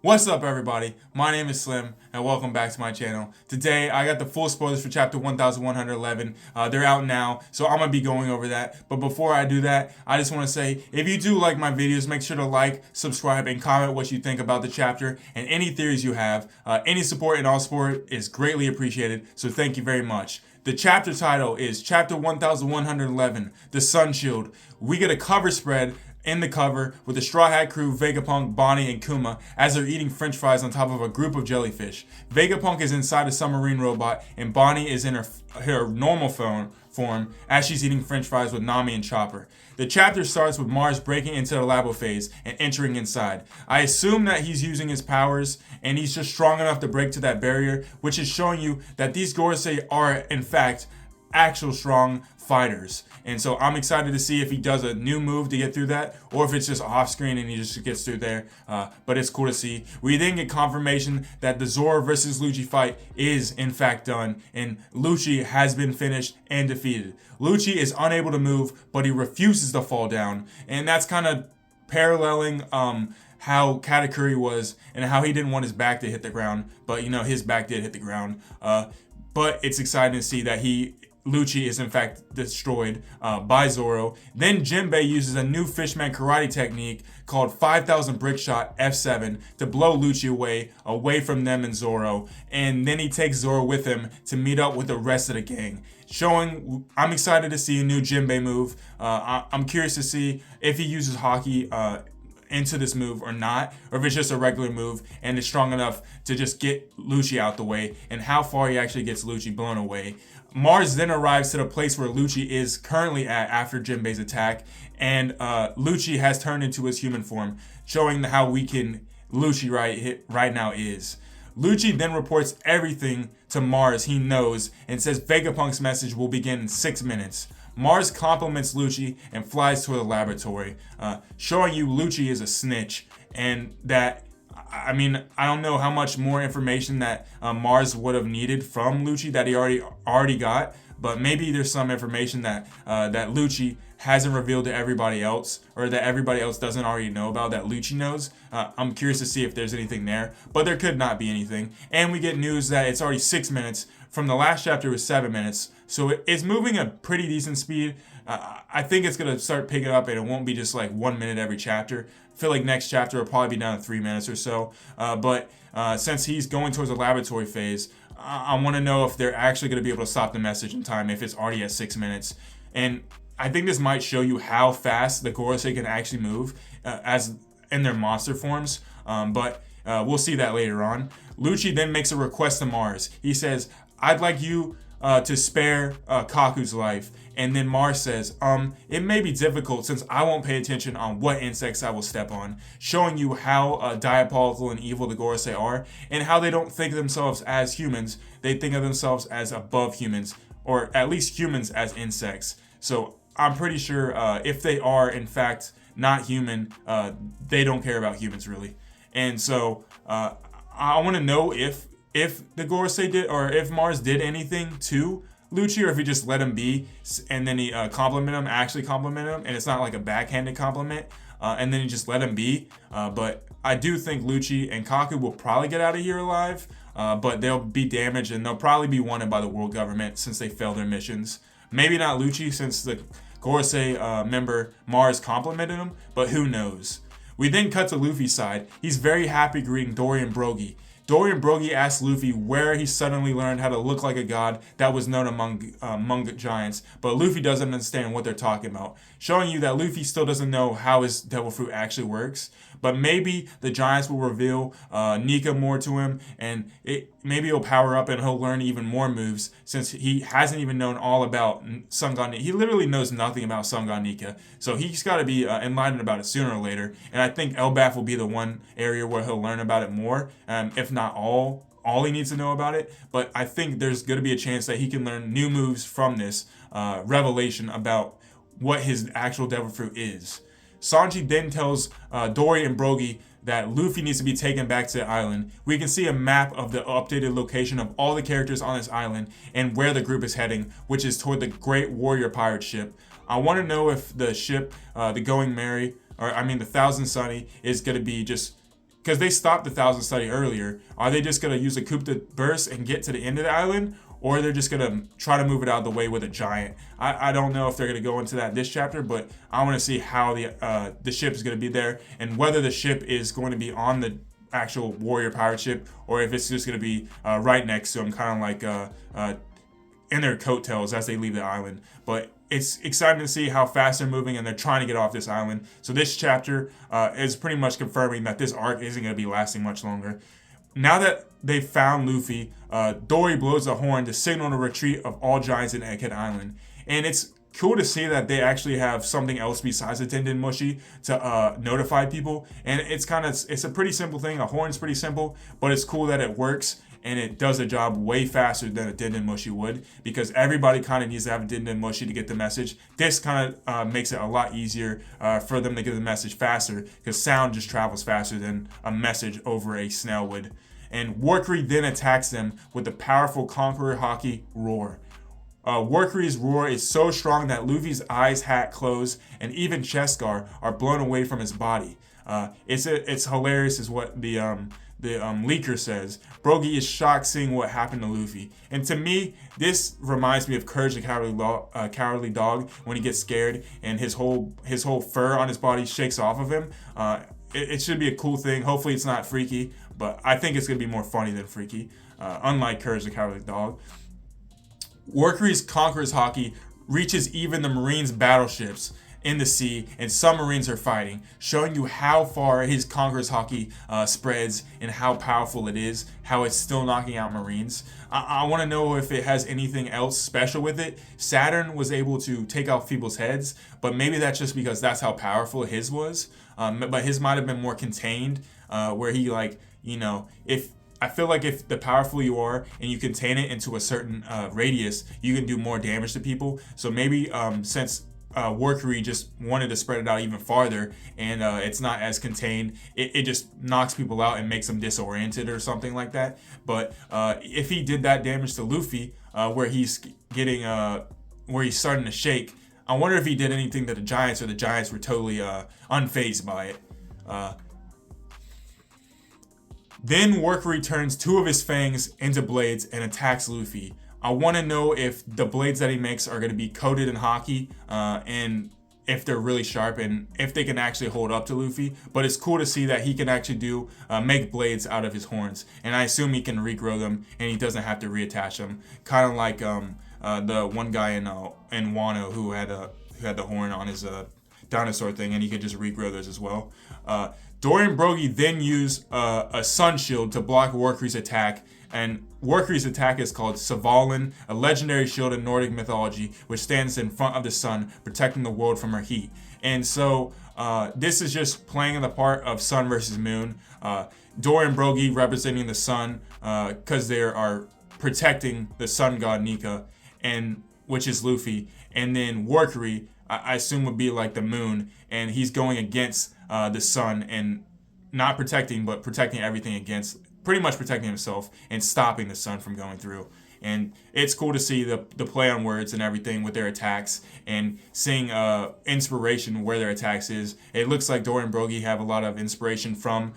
What's up, everybody? My name is Slim, and welcome back to my channel. Today, I got the full spoilers for chapter 1111. They're out now, so I'm going to be going over that. But before I do that, I just want to say, if you do like my videos, make sure to like, subscribe, and comment what you think about the chapter and any theories you have. Any support and all support is greatly appreciated, so thank you very much. The chapter title is Chapter 1111, The Sun Shield. We get a cover spread in the cover with the Straw Hat crew, Vegapunk, Bonney, and Kuma as they're eating french fries on top of a group of jellyfish. Vegapunk is inside a submarine robot and Bonney is in her normal form as she's eating french fries with Nami and Chopper. The chapter starts with Mars breaking into the Labo Phase and entering inside. I assume that he's using his powers and he's just strong enough to break to that barrier, which is showing you that these Gorosei are in fact actual strong fighters. And so I'm excited to see if he does a new move to get through that, or if it's just off screen and he just gets through there. But it's cool to see. We then get confirmation that the Zoro versus Lucci fight is in fact done, and Lucci has been finished and defeated. Lucci is unable to move, but he refuses to fall down, and that's kind of paralleling how Katakuri was and how he didn't want his back to hit the ground, but his back did hit the ground. But it's exciting to see that Lucci is in fact destroyed by Zoro. Then Jinbe uses a new Fishman Karate technique called 5000 Brick Shot F7 to blow Lucci away from them and Zoro. And then he takes Zoro with him to meet up with the rest of the gang. I'm excited to see a new Jinbe move. I'm curious to see if he uses hockey into this move or not, or if it's just a regular move and it's strong enough to just get Lucci out the way, and how far he actually gets Lucci blown away. Mars then arrives to the place where Lucci is currently at after Jinbe's attack, and Lucci has turned into his human form, showing how weakened Lucci right now is. Lucci then reports everything to Mars he knows and says Vegapunk's message will begin in 6 minutes. Mars compliments Lucci and flies to the laboratory, showing you Lucci is a snitch, and that, I don't know how much more information that Mars would have needed from Lucci that he already got, but maybe there's some information that Lucci hasn't revealed to everybody else, or that everybody else doesn't already know about that Lucci knows. I'm curious to see if there's anything there, but there could not be anything. And we get news that it's already 6 minutes. From the last chapter, it was 7 minutes. So it's moving at pretty decent speed. I think it's going to start picking up, and it won't be just like 1 minute every chapter. I feel like next chapter will probably be down to 3 minutes or so. But since he's going towards the laboratory phase, I want to know if they're actually going to be able to stop the message in time if it's already at 6 minutes. And I think this might show you how fast the Gorosei can actually move as in their monster forms. But we'll see that later on. Lucci then makes a request to Mars. He says, I'd like you to spare Kaku's life. And then Mars says, it may be difficult since I won't pay attention on what insects I will step on, showing you how diabolical and evil the Gorosei are, and how they don't think of themselves as humans. They think of themselves as above humans, or at least humans as insects. So I'm pretty sure if they are in fact not human, they don't care about humans really. And so I want to know if the Gorosei did, or if Mars did anything to Lucci, or if he just let him be and then he actually complimented him, and it's not like a backhanded compliment, and then he just let him be. But I do think Lucci and Kaku will probably get out of here alive, but they'll be damaged and they'll probably be wanted by the world government since they failed their missions. Maybe not Lucci, since the Gorosei member Mars complimented him, but who knows. We then cut to Luffy's side. He's very happy greeting Dory and Brogy. Dory and Brogy asks Luffy where he suddenly learned how to look like a god that was known among giants, but Luffy doesn't understand what they're talking about, showing you that Luffy still doesn't know how his devil fruit actually works. But maybe the giants will reveal Nika more to him, and maybe he'll power up and he'll learn even more moves, since he hasn't even known all about Sun God Nika. He literally knows nothing about Sun God Nika, so he's got to be enlightened about it sooner or later. And I think Elbaf will be the one area where he'll learn about it more, if not all he needs to know about it. But I think there's going to be a chance that he can learn new moves from this revelation about what his actual devil fruit is. Sanji then tells Dory and Brogy that Luffy needs to be taken back to the island. We can see a map of the updated location of all the characters on this island and where the group is heading, which is toward the Great Warrior Pirate ship. I want to know if the ship, the Going Merry, the Thousand Sunny, is going to be just because they stopped the Thousand Study earlier. Are they just going to use a coup de burst and get to the end of the island? Or they're just going to try to move it out of the way with a giant? I don't know if they're going to go into that this chapter, but I want to see how the ship is going to be there, and whether the ship is going to be on the actual warrior pirate ship, or if it's just going to be right next to them, kind of like in their coattails as they leave the island. But it's exciting to see how fast they're moving, and they're trying to get off this island. So this chapter is pretty much confirming that this arc isn't going to be lasting much longer. Now that they've found Luffy, Dory blows a horn to signal the retreat of all giants in Egghead Island. And it's cool to see that they actually have something else besides a Denden Mushi to notify people. And it's a pretty simple thing. A horn's pretty simple, but it's cool that it works. And it does the job way faster than a Denden Mushi would, because everybody kind of needs to have a Denden Mushi to get the message. This kind of makes it a lot easier for them to get the message faster, because sound just travels faster than a message over a snail would. And Warcury then attacks them with the powerful Conqueror Haki roar. Warcury's roar is so strong that Luffy's eyes, hat, clothes, and even chest guard are blown away from his body. It's hilarious, is what the leaker says. Brogy is shocked seeing what happened to Luffy. And to me, this reminds me of Courage the Cowardly Dog when he gets scared and his whole fur on his body shakes off of him. It should be a cool thing. Hopefully it's not freaky, but I think it's going to be more funny than freaky, unlike Courage the Cowardly Dog. Warcury's Conqueror's Haki reaches even the Marines' battleships in the sea, and submarines are fighting, showing you how far his Conqueror's Haki spreads and how powerful it is, how it's still knocking out Marines. I want to know if it has anything else special with it. Saturn was able to take off people's heads, but maybe that's just because that's how powerful his was. But his might have been more contained, where he, like, you know, I feel like if the powerful you are and you contain it into a certain radius, you can do more damage to people. So maybe since Warcury just wanted to spread it out even farther, and it's not as contained, it just knocks people out and makes them disoriented or something like that. But if he did that damage to Luffy, where he's starting to shake, I wonder if he did anything to the Giants, or the Giants were totally unfazed by it. Then Warcury turns two of his fangs into blades and attacks Luffy. I want to know if the blades that he makes are going to be coated in Haki, and if they're really sharp, and if they can actually hold up to Luffy. But it's cool to see that he can actually make blades out of his horns, and I assume he can regrow them, and he doesn't have to reattach them. Kind of like the one guy in Wano who had the horn on his dinosaur thing, and he could just regrow those as well. Dory and Brogy then use a sun shield to block Warcury's attack, and Warcury's attack is called Savalin, a legendary shield in Nordic mythology, which stands in front of the sun, protecting the world from her heat. And so this is just playing the part of sun versus moon. Dory and Brogy representing the sun, because they are protecting the sun god Nika, and which is Luffy. And then Warcury, I assume, would be like the moon, and he's going against the sun, and not protecting, but protecting everything against, pretty much protecting himself and stopping the sun from going through. And it's cool to see the play on words and everything with their attacks, and seeing inspiration where their attacks is. It looks like Dory and Brogy have a lot of inspiration from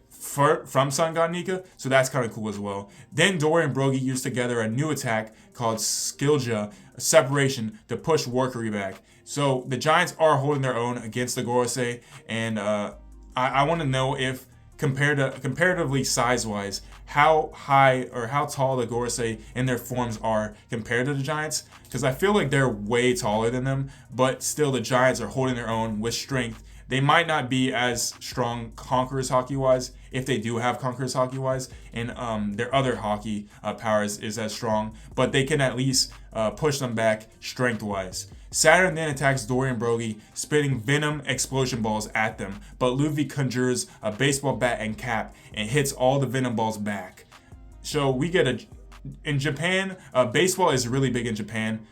Sun God Nika, so that's kind of cool as well. Then Dory and Brogy use together a new attack called Skilja, Separation, to push Warcury back. So the Giants are holding their own against the Gorosei, and I want to know if, comparatively size-wise, how high or how tall the Gorosei in their forms are compared to the Giants, because I feel like they're way taller than them, but still the Giants are holding their own with strength. They might not be as strong Conqueror's Haki-wise, if they do have Conqueror's Haki-wise, and their other Haki powers is as strong, but they can at least push them back strength-wise. Saturn then attacks Dory and Brogy, spitting venom explosion balls at them, but Luffy conjures a baseball bat and cap and hits all the venom balls back. So we get in Japan, baseball is really big in Japan.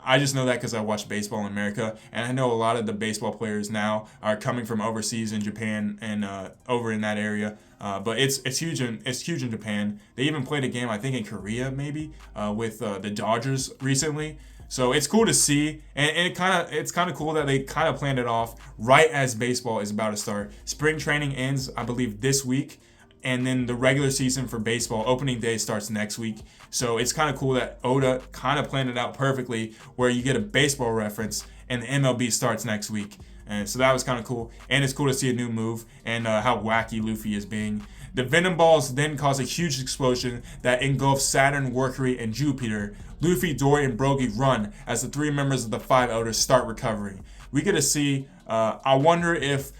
I just know that because I watch baseball in America, and I know a lot of the baseball players now are coming from overseas in Japan and over in that area. But it's huge in Japan. They even played a game, I think, in Korea maybe, with the Dodgers recently. So it's cool to see, and it's kind of cool that they kind of planned it off right as baseball is about to start. Spring training ends, I believe, this week, and then the regular season for baseball opening day starts next week. So it's kind of cool that Oda kind of planned it out perfectly, where you get a baseball reference and the MLB starts next week. And so that was kind of cool, and it's cool to see a new move and how wacky Luffy is being. The Venom Balls then cause a huge explosion that engulfs Saturn, Warcury, and Jupiter. Luffy, Dory, and Brogy run as the 3 members of the 5 Elders start recovering. We get to see, I wonder if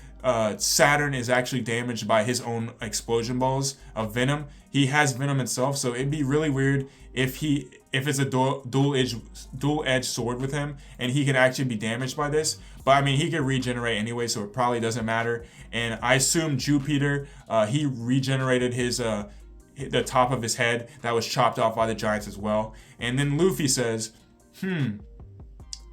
Saturn is actually damaged by his own explosion balls of venom. He has venom itself, so it'd be really weird if it's a dual-edged sword with him and he can actually be damaged by this. But I mean, he can regenerate anyway, so it probably doesn't matter. And I assume Jupiter, he regenerated the top of his head that was chopped off by the giants as well. And then Luffy says, they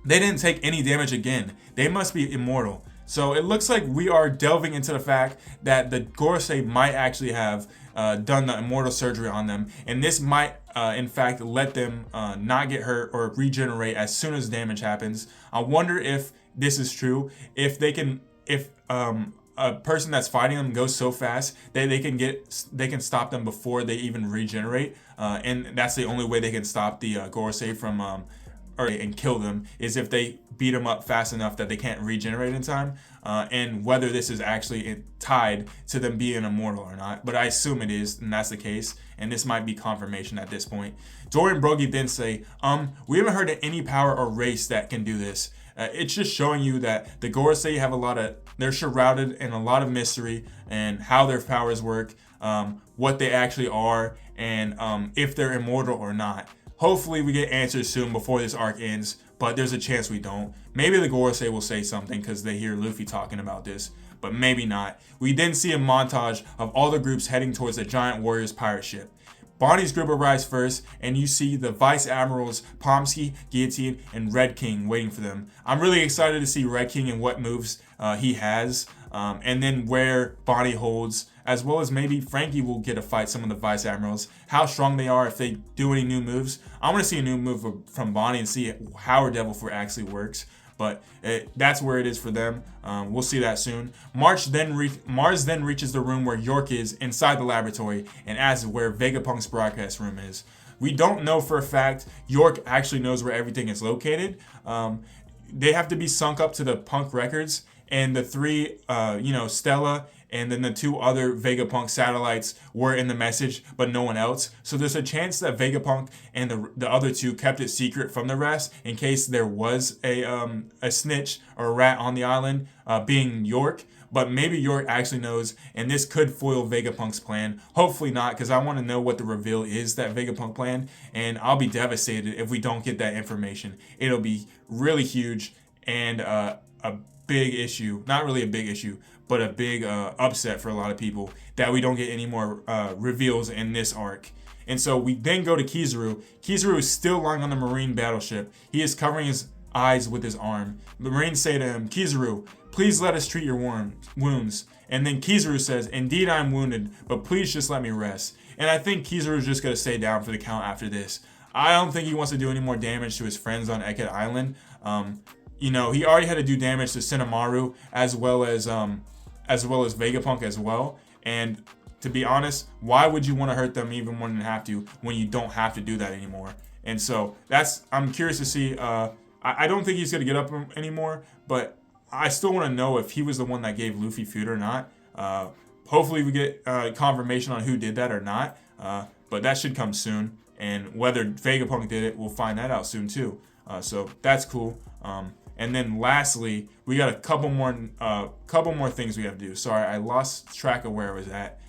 didn't take any damage again. They must be immortal. So it looks like we are delving into the fact that the Gorosei might actually have done the immortal surgery on them, and this might in fact let them not get hurt or regenerate as soon as damage happens. I wonder if this is true, if a person that's fighting them goes so fast that they can stop them before they even regenerate, and that's the only way they can stop the Gorosei from and kill them, is if they beat them up fast enough that they can't regenerate in time, and whether this is actually tied to them being immortal or not. But I assume it is, and that's the case, and this might be confirmation at this point. Dory and Brogy then say, we haven't heard of any power or race that can do this. It's just showing you that the Gorosei have they're shrouded in a lot of mystery and how their powers work, what they actually are, and if they're immortal or not. Hopefully we get answers soon before this arc ends, but there's a chance we don't. Maybe the Gorosei will say something because they hear Luffy talking about this, but maybe not. We then see a montage of all the groups heading towards the giant warriors pirate ship. Bonnie's group arrives first, and you see the Vice Admirals Pomsky, Guillotine, and Red King waiting for them. I'm really excited to see Red King and what moves he has, and then where Bonnie holds, as well as maybe Frankie will get to fight some of the Vice Admirals, how strong they are, if they do any new moves. I want to see a new move from Bonnie and see how her Devil Fruit actually works. But that's where it is for them. We'll see that soon. Mars then reaches the room where York is inside the laboratory and asks where Vegapunk's broadcast room is. We don't know for a fact York actually knows where everything is located. They have to be sunk up to the Punk records, and the 3, Stella and then the 2 other Vegapunk satellites were in the message, but no one else. So there's a chance that Vegapunk and the other 2 kept it secret from the rest in case there was a snitch or a rat on the island, being York. But maybe York actually knows, and this could foil Vegapunk's plan. Hopefully not, because I want to know what the reveal is that Vegapunk planned, and I'll be devastated if we don't get that information. It'll be really huge and a big issue. Not really a big issue, but a big upset for a lot of people that we don't get any more reveals in this arc. And so we then go to Kizaru. Kizaru is still lying on the Marine battleship. He is covering his eyes with his arm. The Marines say to him, Kizaru, please let us treat your wounds. And then Kizaru says, indeed I am wounded, but please just let me rest. And I think Kizaru is just going to stay down for the count after this. I don't think he wants to do any more damage to his friends on Egghead Island. He already had to do damage to Senamaru as well as Vegapunk as well. And to be honest, why would you want to hurt them even more than have to when you don't have to do that anymore? And so I'm curious to see. I don't think he's gonna get up anymore, but I still want to know if he was the one that gave Luffy food or not. Hopefully we get confirmation on who did that or not. But that should come soon. And whether Vegapunk did it, we'll find that out soon too. So that's cool. And then lastly, we got a couple more things we have to do. Sorry, I lost track of where I was at.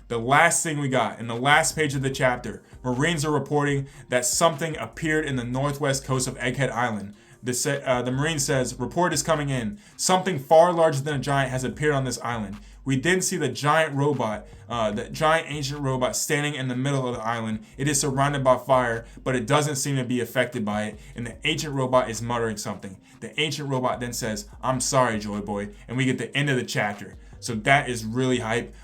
The last thing we got, in the last page of the chapter, Marines are reporting that something appeared in the northwest coast of Egghead Island. The Marine says, report is coming in. Something far larger than a giant has appeared on this island. We then see the giant ancient robot standing in the middle of the island. It is surrounded by fire, but it doesn't seem to be affected by it, and the ancient robot is muttering something. The ancient robot then says, I'm sorry, Joy Boy, and we get the end of the chapter. So that is really hype.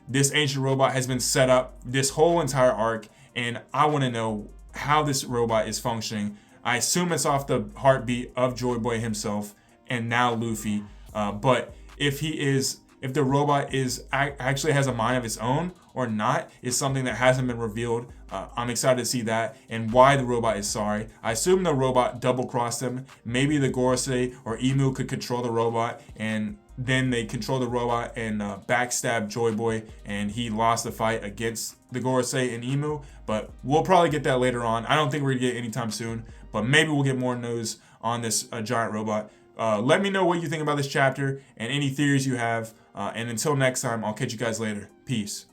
This ancient robot has been set up this whole entire arc, and I want to know how this robot is functioning. I assume it's off the heartbeat of Joy Boy himself and now Luffy. But if the robot actually has a mind of its own or not is something that hasn't been revealed. I'm excited to see that and why the robot is sorry. I assume the robot double-crossed him. Maybe the Gorosei or Emu could control the robot, and then they control the robot and backstab Joy Boy, and he lost the fight against the Gorosei and Emu. But we'll probably get that later on. I don't think we're gonna get it anytime soon, but maybe we'll get more news on this giant robot. Let me know what you think about this chapter and any theories you have. And until next time, I'll catch you guys later. Peace.